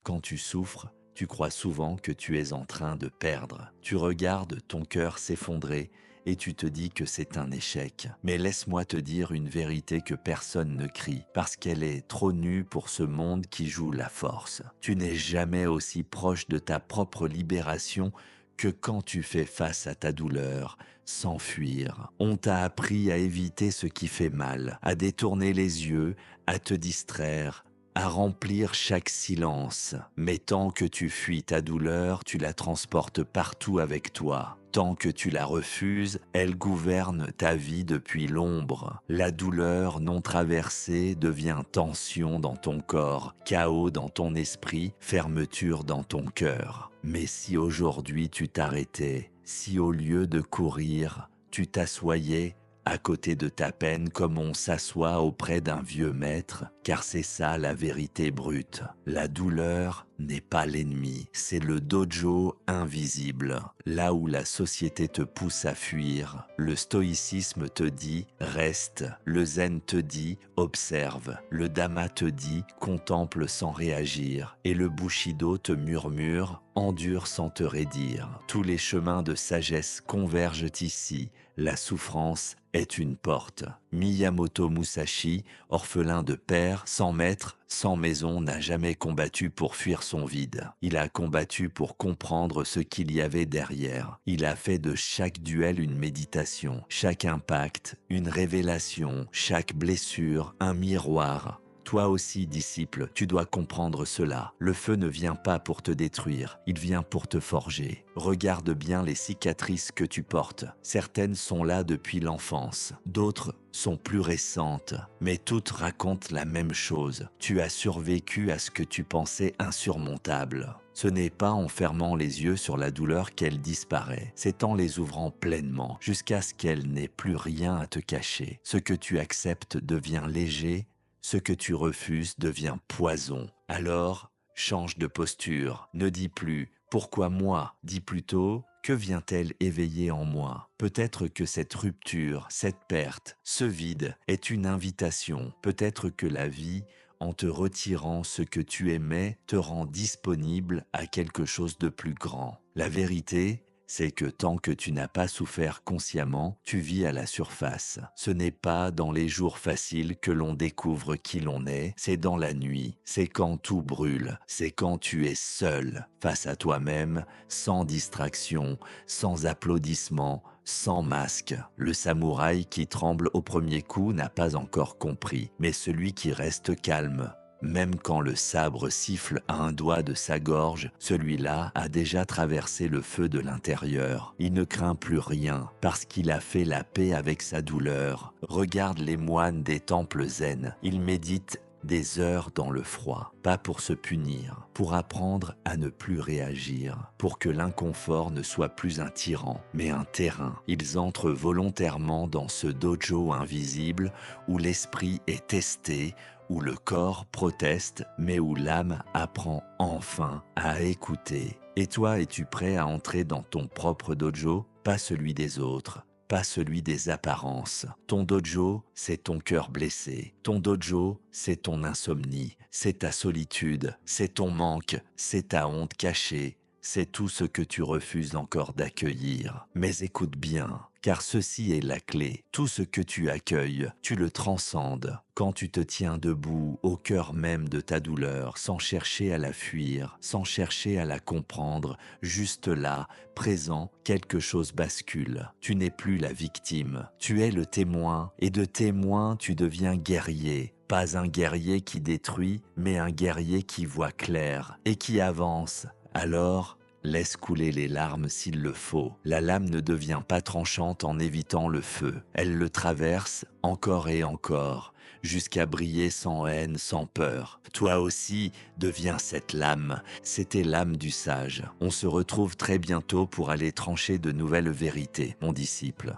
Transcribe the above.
Quand tu souffres, tu crois souvent que tu es en train de perdre. Tu regardes ton cœur s'effondrer et tu te dis que c'est un échec. Mais laisse-moi te dire une vérité que personne ne crie, parce qu'elle est trop nue pour ce monde qui joue la force. Tu n'es jamais aussi proche de ta propre libération que quand tu fais face à ta douleur, sans fuir. On t'a appris à éviter ce qui fait mal, à détourner les yeux, à te distraire, à remplir chaque silence. Mais tant que tu fuis ta douleur, tu la transportes partout avec toi. Tant que tu la refuses, elle gouverne ta vie depuis l'ombre. La douleur non traversée devient tension dans ton corps, chaos dans ton esprit, fermeture dans ton cœur. Mais si aujourd'hui tu t'arrêtais, si au lieu de courir, tu t'assoyais à côté de ta peine comme on s'assoit auprès d'un vieux maître, car c'est ça la vérité brute. La douleur n'est pas l'ennemi, c'est le dojo invisible, là où la société te pousse à fuir. Le stoïcisme te dit reste, le zen te dit observe, le dhamma te dit contemple sans réagir, et le bushido te murmure endure sans te raidir. Tous les chemins de sagesse convergent ici, la souffrance est une porte. Miyamoto Musashi, orphelin de père, sans maître, sans maison, n'a jamais combattu pour fuir son vide. Il a combattu pour comprendre ce qu'il y avait derrière. Il a fait de chaque duel une méditation, chaque impact une révélation, chaque blessure un miroir. Toi aussi, disciple, tu dois comprendre cela. Le feu ne vient pas pour te détruire, il vient pour te forger. Regarde bien les cicatrices que tu portes. Certaines sont là depuis l'enfance, d'autres sont plus récentes, mais toutes racontent la même chose. Tu as survécu à ce que tu pensais insurmontable. Ce n'est pas en fermant les yeux sur la douleur qu'elle disparaît, c'est en les ouvrant pleinement, jusqu'à ce qu'elle n'ait plus rien à te cacher. Ce que tu acceptes devient léger, ce que tu refuses devient poison. Alors, change de posture. Ne dis plus « Pourquoi moi ?» Dis plutôt « Que vient-elle éveiller en moi ?» Peut-être que cette rupture, cette perte, ce vide est une invitation. Peut-être que la vie, en te retirant ce que tu aimais, te rend disponible à quelque chose de plus grand. La vérité, c'est que tant que tu n'as pas souffert consciemment, tu vis à la surface. Ce n'est pas dans les jours faciles que l'on découvre qui l'on est, c'est dans la nuit, c'est quand tout brûle, c'est quand tu es seul, face à toi-même, sans distraction, sans applaudissements, sans masque. Le samouraï qui tremble au premier coup n'a pas encore compris, mais celui qui reste calme, même quand le sabre siffle à un doigt de sa gorge, celui-là a déjà traversé le feu de l'intérieur. Il ne craint plus rien parce qu'il a fait la paix avec sa douleur. Regarde les moines des temples zen. Ils méditent des heures dans le froid, pas pour se punir, pour apprendre à ne plus réagir, pour que l'inconfort ne soit plus un tyran, mais un terrain. Ils entrent volontairement dans ce dojo invisible où l'esprit est testé, où le corps proteste, mais où l'âme apprend enfin à écouter. Et toi, es-tu prêt à entrer dans ton propre dojo, pas celui des autres? Pas celui des apparences. Ton dojo, c'est ton cœur blessé. Ton dojo, c'est ton insomnie, c'est ta solitude, c'est ton manque, c'est ta honte cachée. C'est tout ce que tu refuses encore d'accueillir. Mais écoute bien, car ceci est la clé. Tout ce que tu accueilles, tu le transcendes. Quand tu te tiens debout au cœur même de ta douleur, sans chercher à la fuir, sans chercher à la comprendre, juste là, présent, quelque chose bascule. Tu n'es plus la victime, tu es le témoin, et de témoin, tu deviens guerrier. Pas un guerrier qui détruit, mais un guerrier qui voit clair et qui avance. Alors, laisse couler les larmes s'il le faut. La lame ne devient pas tranchante en évitant le feu. Elle le traverse encore et encore, jusqu'à briller sans haine, sans peur. Toi aussi, deviens cette lame. C'était l'âme du sage. On se retrouve très bientôt pour aller trancher de nouvelles vérités, mon disciple.